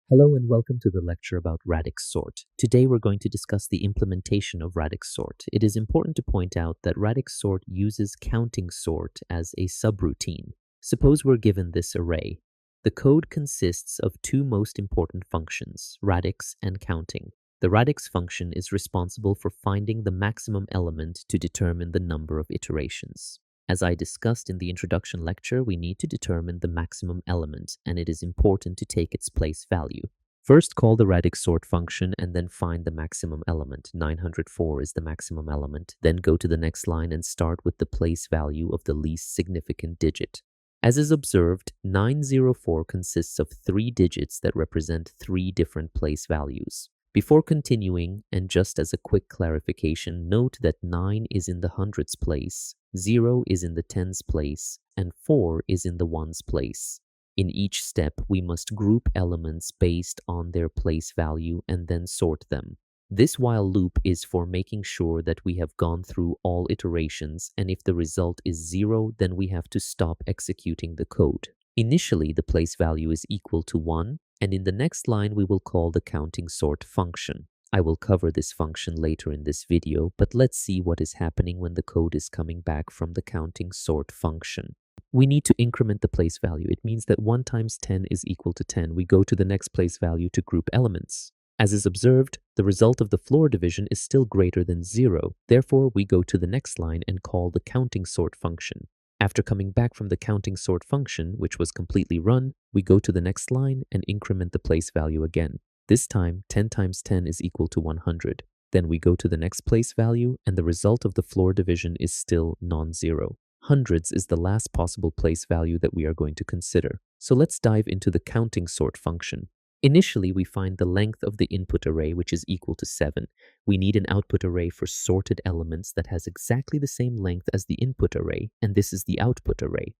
Hello and welcome to the lecture about Radix Sort. Today we're going to discuss the implementation of Radix Sort. It is important to point out that Radix Sort uses counting sort as a subroutine. Suppose we're given this array. The code consists of two most important functions, radix and counting. The radix function is responsible for finding the maximum element to determine the number of iterations. As I discussed in the introduction lecture, we need to determine the maximum element, and it is important to take its place value. First, call the radix sort function and then find the maximum element. 904 is the maximum element. Then go to the next line and start with the place value of the least significant digit. As is observed, 904 consists of 3 digits that represent 3 different place values. Before continuing, and just as a quick clarification, note that 9 is in the hundreds place, 0 is in the tens place, and 4 is in the ones place. In each step, we must group elements based on their place value and then sort them. This while loop is for making sure that we have gone through all iterations, and if the result is 0, then we have to stop executing the code. Initially, the place value is equal to 1, and in the next line we will call the counting sort function. I will cover this function later in this video, but let's see what is happening when the code is coming back from the counting sort function. We need to increment the place value. It means that 1 times 10 is equal to 10. We go to the next place value to group elements. As is observed, the result of the floor division is still greater than 0. Therefore, we go to the next line and call the counting sort function. After coming back from the counting sort function, which was completely run, we go to the next line and increment the place value again. This time, 10 times 10 is equal to 100. Then we go to the next place value, and the result of the floor division is still non-zero. Hundreds is the last possible place value that we are going to consider. So let's dive into the counting sort function. Initially, we find the length of the input array, which is equal to 7. We need an output array for sorted elements that has exactly the same length as the input array, and this is the output array.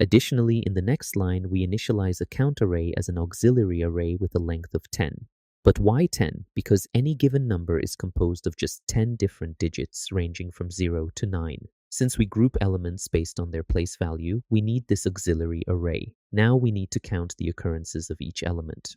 Additionally, in the next line, we initialize a count array as an auxiliary array with a length of 10. But why 10? Because any given number is composed of just 10 different digits ranging from 0 to 9. Since we group elements based on their place value, we need this auxiliary array. Now we need to count the occurrences of each element.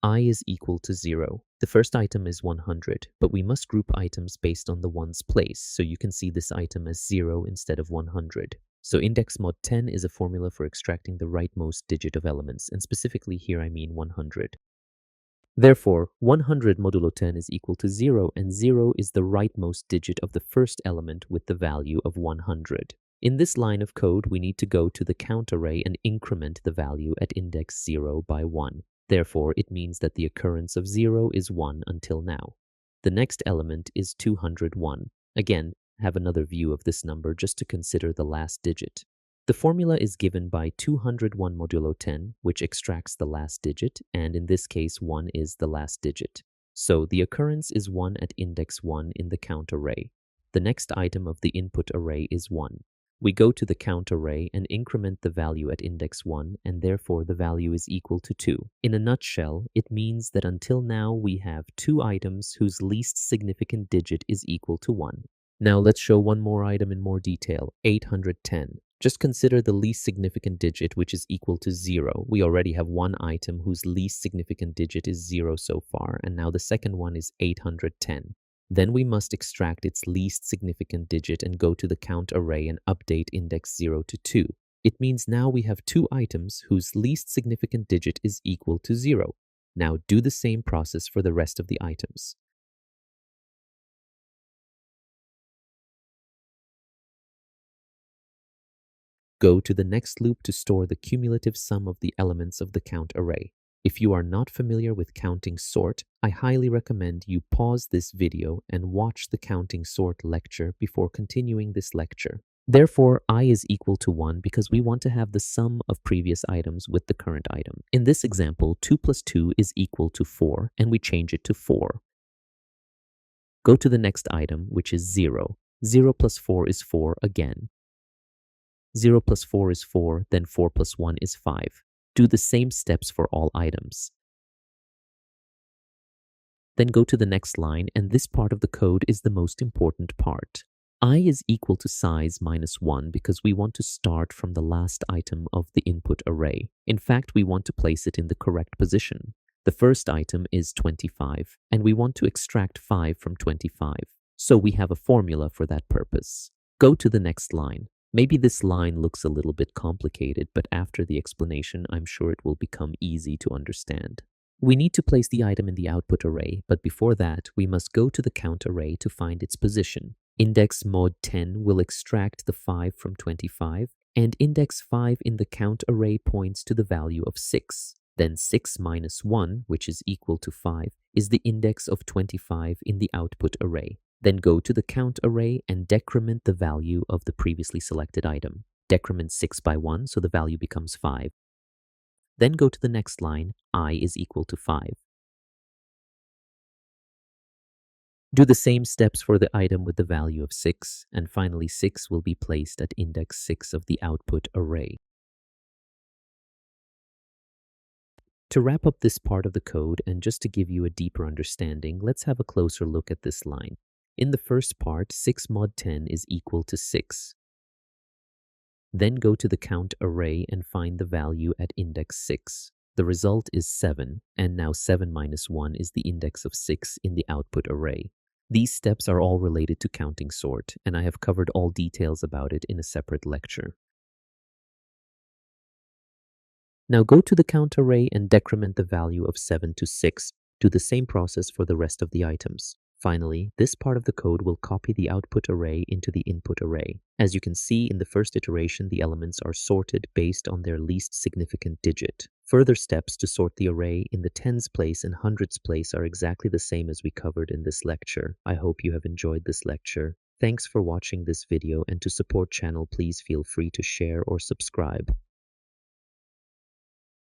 I is equal to 0. The first item is 100, but we must group items based on the ones place, so you can see this item as 0 instead of 100. So index mod 10 is a formula for extracting the rightmost digit of elements, and specifically here I mean 100. Therefore, 100 modulo 10 is equal to 0, and 0 is the rightmost digit of the first element with the value of 100. In this line of code, we need to go to the count array and increment the value at index 0 by 1. Therefore, it means that the occurrence of 0 is 1 until now. The next element is 201. Again, have another view of this number just to consider the last digit. The formula is given by 201 modulo 10, which extracts the last digit, and in this case 1 is the last digit. So the occurrence is 1 at index 1 in the count array. The next item of the input array is 1. We go to the count array and increment the value at index 1, and therefore the value is equal to 2. In a nutshell, it means that until now we have 2 items whose least significant digit is equal to 1. Now let's show one more item in more detail, 810. Just consider the least significant digit, which is equal to 0. We already have one item whose least significant digit is 0 so far, and now the second one is 810. Then we must extract its least significant digit and go to the count array and update index 0 to 2. It means now we have 2 items whose least significant digit is equal to 0. Now do the same process for the rest of the items. Go to the next loop to store the cumulative sum of the elements of the count array. If you are not familiar with counting sort, I highly recommend you pause this video and watch the counting sort lecture before continuing this lecture. Therefore, I is equal to 1 because we want to have the sum of previous items with the current item. In this example, 2 plus 2 is equal to 4, and we change it to 4. Go to the next item, which is 0. 0 plus 4 is 4 again. 0 plus 4 is 4, then 4 plus 1 is 5. Do the same steps for all items. Then go to the next line, and this part of the code is the most important part. I is equal to size minus 1 because we want to start from the last item of the input array. In fact, we want to place it in the correct position. The first item is 25, and we want to extract 5 from 25. So we have a formula for that purpose. Go to the next line. Maybe this line looks a little bit complicated, but after the explanation, I'm sure it will become easy to understand. We need to place the item in the output array, but before that, we must go to the count array to find its position. Index mod 10 will extract the 5 from 25, and index 5 in the count array points to the value of 6. Then 6 minus 1, which is equal to 5, is the index of 25 in the output array. Then go to the count array and decrement the value of the previously selected item. Decrement 6 by 1, so the value becomes 5. Then go to the next line, I is equal to 5. Do the same steps for the item with the value of 6, and finally 6 will be placed at index 6 of the output array. To wrap up this part of the code and just to give you a deeper understanding, let's have a closer look at this line. In the first part, 6 mod 10 is equal to 6. Then go to the count array and find the value at index 6. The result is 7, and now 7 minus 1 is the index of 6 in the output array. These steps are all related to counting sort, and I have covered all details about it in a separate lecture. Now go to the count array and decrement the value of 7 to 6. Do the same process for the rest of the items. Finally, this part of the code will copy the output array into the input array. As you can see in the first iteration, the elements are sorted based on their least significant digit. Further steps to sort the array in the tens place and hundreds place are exactly the same as we covered in this lecture. I hope you have enjoyed this lecture. Thanks for watching this video, and to support channel, please feel free to share or subscribe.